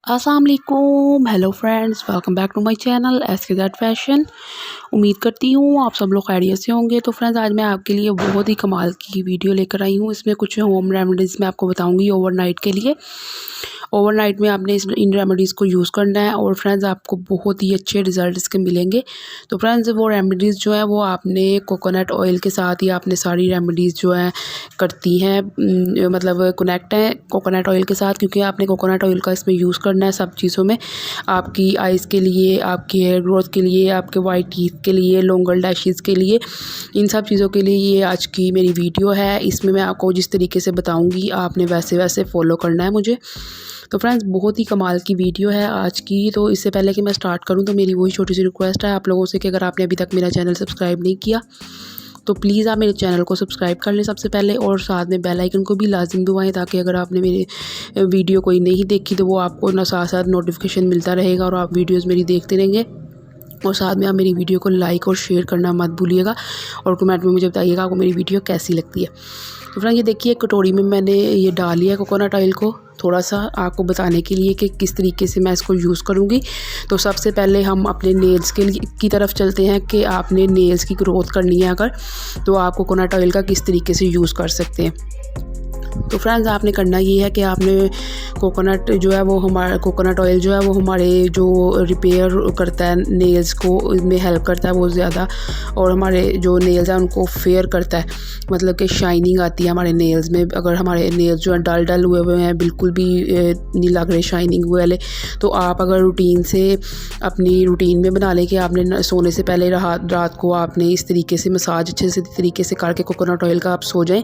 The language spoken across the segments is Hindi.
अस्सलाम वालेकुम, hello friends, welcome back to my channel SKZ fashion. उम्मीद करती हूँ आप सब लोग खैरियत से होंगे। तो फ्रेंड्स, आज मैं आपके लिए बहुत ही कमाल की वीडियो लेकर आई हूँ। इसमें कुछ होम रेमेडीज़ मैं आपको बताऊँगी ओवरनाइट के लिए। ओवरनाइट में आपने इन रेमेडीज़ को यूज़ करना है और फ्रेंड्स आपको बहुत ही अच्छे रिज़ल्ट इसके मिलेंगे। तो फ्रेंड्स, वो रेमेडीज़ जो है वो आपने कोकोनट ऑयल के साथ ही आपने सारी रेमेडीज़ जो है करती हैं, मतलब कनेक्ट है कोकोनट ऑयल के साथ, क्योंकि आपने कोकोनट ऑयल का इसमें यूज़ करना है सब चीज़ों में। आपकी आइज़ के लिए, आपकी हेयर ग्रोथ के लिए, आपके वाइट टीथ के लिए, लॉन्गर लैशेज़ के लिए, इन सब चीज़ों के लिए ये आज की मेरी वीडियो है। इसमें मैं आपको जिस तरीके से बताऊंगी आपने वैसे वैसे फॉलो करना है मुझे। तो फ्रेंड्स, बहुत ही कमाल की वीडियो है आज की। तो इससे पहले कि मैं स्टार्ट करूं तो मेरी वही छोटी सी रिक्वेस्ट है आप लोगों से कि अगर आपने अभी तक मेरा चैनल सब्सक्राइब नहीं किया तो प्लीज़ आप मेरे चैनल को सब्सक्राइब कर लें सबसे पहले, और साथ में बेल आइकन को भी लाजिम दबाएं, ताकि अगर आपने मेरे वीडियो कोई नहीं देखी तो वो आपको ना साथ साथ नोटिफिकेशन मिलता रहेगा और आप वीडियोस मेरी देखते रहेंगे। और साथ में आप मेरी वीडियो को लाइक और शेयर करना मत भूलिएगा, और कमेंट में मुझे बताइएगा आपको मेरी वीडियो कैसी लगती है। तो फ्रेंड, ये देखिए कटोरी में मैंने ये डाल लिया कोकोनट ऑयल को, थोड़ा सा आपको बताने के लिए कि किस तरीके से मैं इसको यूज़ करूँगी। तो सबसे पहले हम अपने नेल्स के लिए की तरफ चलते हैं कि आपने नेल्स की ग्रोथ करनी है अगर, तो आप कोकोनट ऑयल का किस तरीके से यूज़ कर सकते हैं। तो फ्रेंड्स, आपने करना ये है कि आपने कोकोनट जो है वो हमारा कोकोनट ऑयल जो है वो हमारे जो रिपेयर करता है नेल्स को, इसमें हेल्प करता है बहुत ज़्यादा, और हमारे जो नेल्स हैं उनको फेयर करता है, मतलब कि शाइनिंग आती है हमारे नेल्स में। अगर हमारे नेल्स जो है डल डल हुए हैं, बिल्कुल भी नहीं लग रहे शाइनिंग वाले, तो आप अगर रूटीन से अपनी रूटीन में बना लें कि आपने सोने से पहले रात को आपने इस तरीके से मसाज अच्छे से तरीके से करके कोकोनट ऑयल का आप सो जाएँ,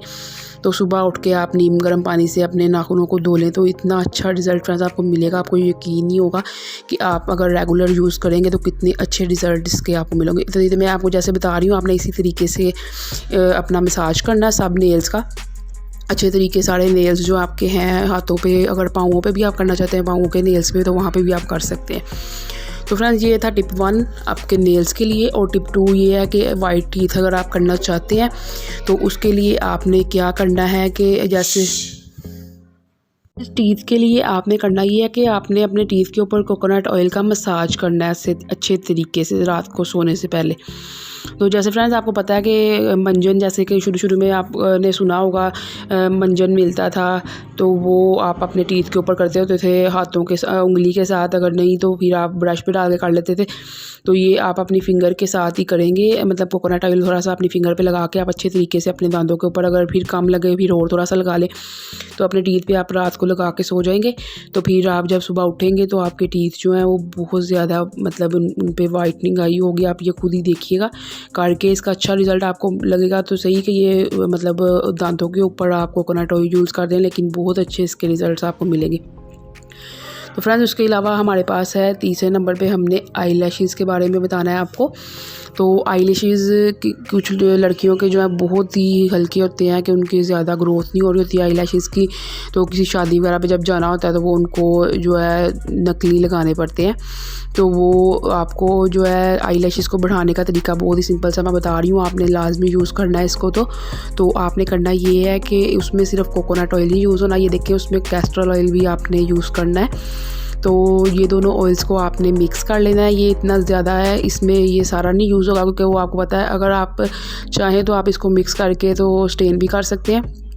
तो सुबह उठ के आप नीम गर्म पानी से अपने नाखूनों को धो लें, तो इतना अच्छा रिज़ल्ट फ्रेंड्स आपको मिलेगा, आपको यकीन नहीं होगा कि आप अगर रेगुलर यूज़ करेंगे तो कितने अच्छे रिज़ल्ट इसके आपको मिलेंगे। तो मैं आपको जैसे बता रही हूँ, आपने इसी तरीके से अपना मसाज करना है सब नेल्स का अच्छे तरीके। सारे नेल्स जो आपके हैं हाथों पे, अगर पाँवों पे भी आप करना चाहते हैं, पाँवों के नेल्स पे, तो वहाँ पे भी आप कर सकते हैं। तो फ्रेंड्स, ये था टिप 1 आपके नेल्स के लिए। और टिप 2 ये है कि वाइट टीथ अगर आप करना चाहते हैं तो उसके लिए आपने क्या करना है कि जैसे टीथ के लिए आपने करना ये है कि आपने अपने टीथ के ऊपर कोकोनट ऑयल का मसाज करना है अच्छे तरीके से रात को सोने से पहले। तो जैसे फ्रेंड्स, आपको पता है कि मंजन, जैसे कि शुरू में आपने सुना होगा मंजन मिलता था, तो वो आप अपने टीथ के ऊपर करते होते थे हाथों के उंगली के साथ, अगर नहीं तो फिर आप ब्रश पे डाल के कर लेते थे। तो ये आप अपनी फिंगर के साथ ही करेंगे, मतलब कोकोनट ऑयल थोड़ा सा अपनी फिंगर पे लगा के आप अच्छे तरीके से अपने दांतों के ऊपर, अगर फिर कम लगे फिर और थोड़ा सा लगा लें, तो अपने टीथ पे आप रात को लगा के सो जाएंगे। तो फिर आप जब सुबह उठेंगे तो आपके टीथ जो हैं वो बहुत ज़्यादा, मतलब उन पे वाइटनिंग आई होगी। आप ये खुद ही देखिएगा करके, इसका अच्छा रिज़ल्ट आपको लगेगा। तो सही कि ये मतलब दांतों के ऊपर आप कोकोनट ऑयल यूज़ कर दें, लेकिन बहुत अच्छे इसके रिज़ल्ट आपको मिलेंगे। तो फ्रेंड्स, उसके अलावा हमारे पास है तीसरे नंबर पे, हमने आई लैशेज़ के बारे में बताना है आपको। तो आई लैशेज़ कुछ लड़कियों के जो है बहुत ही हल्के होते हैं कि उनकी ज़्यादा ग्रोथ नहीं हो रही होती है आई लैशेज़ की, तो किसी शादी वगैरह पे जब जाना होता है तो वो उनको जो है नकली लगाने पड़ते हैं। तो वो आपको जो है आई लैशेज़ को बढ़ाने का तरीका बहुत ही सिंपल सा मैं बता रही हूँ, आपने लाजमी यूज़ करना है इसको। तो आपने करना ये है कि उसमें सिर्फ कोकोनट ऑयल ही यूज़ होना। ये देखिए, उसमें कैस्टर ऑयल भी आपने यूज़ करना है। तो ये दोनों ऑयल्स को आपने मिक्स कर लेना है। ये इतना ज़्यादा है, इसमें ये सारा नहीं यूज़ होगा, क्योंकि वो आपको पता है। अगर आप चाहें तो आप इसको मिक्स करके तो स्टेन भी कर सकते हैं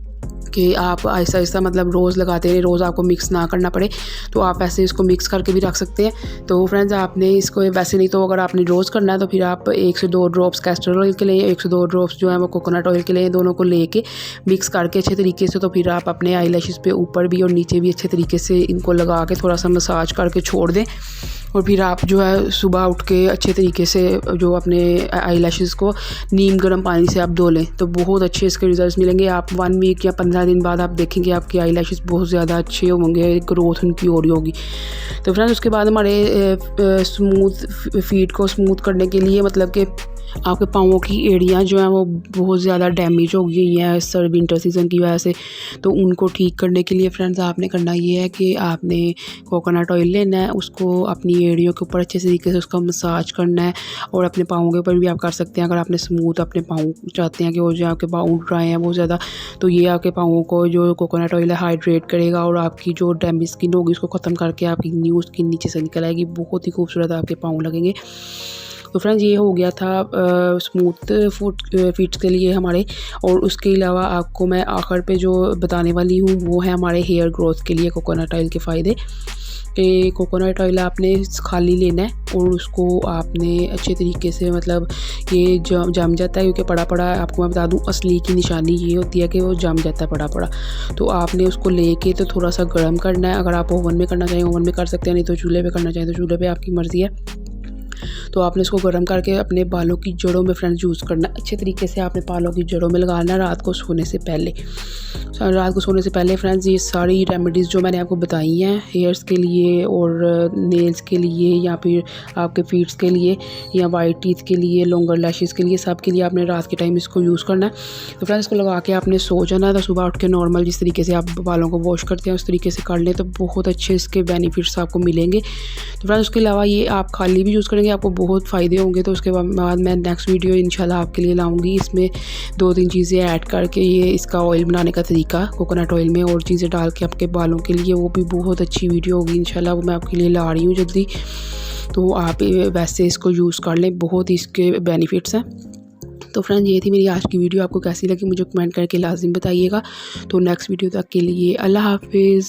कि आप आहिस्ता आहिस्ता, मतलब रोज़ लगाते हैं, रोज़ आपको मिक्स ना करना पड़े, तो आप ऐसे इसको मिक्स करके भी रख सकते हैं। तो फ्रेंड्स, आपने इसको वैसे नहीं तो अगर आपने रोज़ करना है तो फिर आप 1 से 2 ड्रॉप्स कैस्टर ऑयल के लिए, 1 से 2 ड्रॉप्स जो है वो कोकोनट ऑयल के लिए, दोनों को लेके मिक्स करके अच्छे तरीके से, तो फिर आप अपने आई लैशेज़ पे ऊपर भी और नीचे भी अच्छे तरीके से इनको लगा के थोड़ा सा मसाज करके छोड़ दें। और फिर आप जो है सुबह उठ के अच्छे तरीके से जो अपने आई लैशेज़ को नीम गर्म पानी से आप धो लें, तो बहुत अच्छे इसके रिजल्ट्स मिलेंगे। आप 1 वीक या 15 दिन बाद आप देखेंगे आपकी आई लैशेज़ बहुत ज़्यादा अच्छे होंगे, ग्रोथ उनकी हो रही होगी। तो फ्रेंड्स, उसके बाद हमारे स्मूथ फीट को स्मूथ करने के लिए, मतलब कि आपके पाँवों की एड़ियाँ जो हैं वो बहुत ज़्यादा डैमेज हो गई हैं सर विंटर सीज़न की वजह से। तो उनको ठीक करने के लिए फ्रेंड्स आपने करना ये है कि आपने कोकोनट ऑयल लेना है, उसको अपनी एड़ियों के ऊपर अच्छे तरीके से उसका मसाज करना है, और अपने पाँवों के ऊपर भी आप कर सकते हैं। अगर आपने स्मूथ अपने पाँव चाहते हैं कि वो जो आपके पाँव ड्राई हैं बहुत ज़्यादा, तो ये आपके पाँवों को जो कोकोनट ऑयल है हाइड्रेट करेगा और आपकी जो डैमेज स्किन होगी उसको ख़त्म करके आपकी न्यू स्किन नीचे से निकल आएगी। बहुत ही खूबसूरत आपके पाँव लगेंगे। तो फ्रेंड्स ये हो गया था स्मूथ फीट्स के लिए हमारे। और उसके अलावा आपको मैं आखिर पे जो बताने वाली हूँ वो है हमारे हेयर ग्रोथ के लिए कोकोनट ऑयल के फ़ायदे। कि कोकोनट ऑयल आपने खाली लेना है और उसको आपने अच्छे तरीके से मतलब ये जम जाता है, क्योंकि पड़ा पड़ा आपको मैं बता दूं असली की निशानी ये होती है कि वो जम जाता है पड़ा पड़ा। तो आपने उसको लेके तो थोड़ा सा गर्म करना है। अगर आप ओवन में करना चाहें ओवन में कर सकते हैं, नहीं तो चूल्हे पे करना चाहें तो चूल्हे पे, आपकी मर्ज़ी है। तो आपने इसको गर्म करके अपने बालों की जड़ों में फ्रेंड्स यूज़ करना अच्छे तरीके से। आपने बालों की जड़ों में लगाना रात को सोने से पहले। रात को सोने से पहले फ्रेंड्स ये सारी रेमेडीज़ जो मैंने आपको बताई हैं हेयर्स के लिए और नेल्स के लिए या फिर आपके फीट्स के लिए या वाइट टीथ के लिए, लॉन्गर लैशेज़ के लिए, सब के लिए आपने रात के टाइम इसको यूज़ करना है। तो फ्रेंड्स इसको लगा के आपने सो जाना है। तो सुबह उठ के नॉर्मल जिस तरीके से आप बालों को वॉश करते हैं उस तरीके से कर लें तो बहुत अच्छे इसके बेनिफिट्स आपको मिलेंगे। तो फ्रेंड्स उसके अलावा ये आप खाली भी यूज़ करेंगे आपको बहुत फ़ायदे होंगे। तो उसके बाद मैं नेक्स्ट वीडियो इंशाल्लाह आपके लिए लाऊंगी, इसमें 2-3 चीज़ें ऐड करके ये इसका ऑयल बनाने का तरीका कोकोनट ऑयल में और चीज़ें डाल के आपके बालों के लिए, वो भी बहुत अच्छी वीडियो होगी इंशाल्लाह। वो मैं आपके लिए ला रही हूँ जल्दी। तो आप वैसे इसको यूज़ कर लें, बहुत ही इसके बेनिफिट्स हैं। तो फ्रेंड्स ये थी मेरी आज की वीडियो, आपको कैसी लगी मुझे कमेंट करके लाजिम बताइएगा। तो नेक्स्ट वीडियो तक के लिए अल्लाह हाफिज़।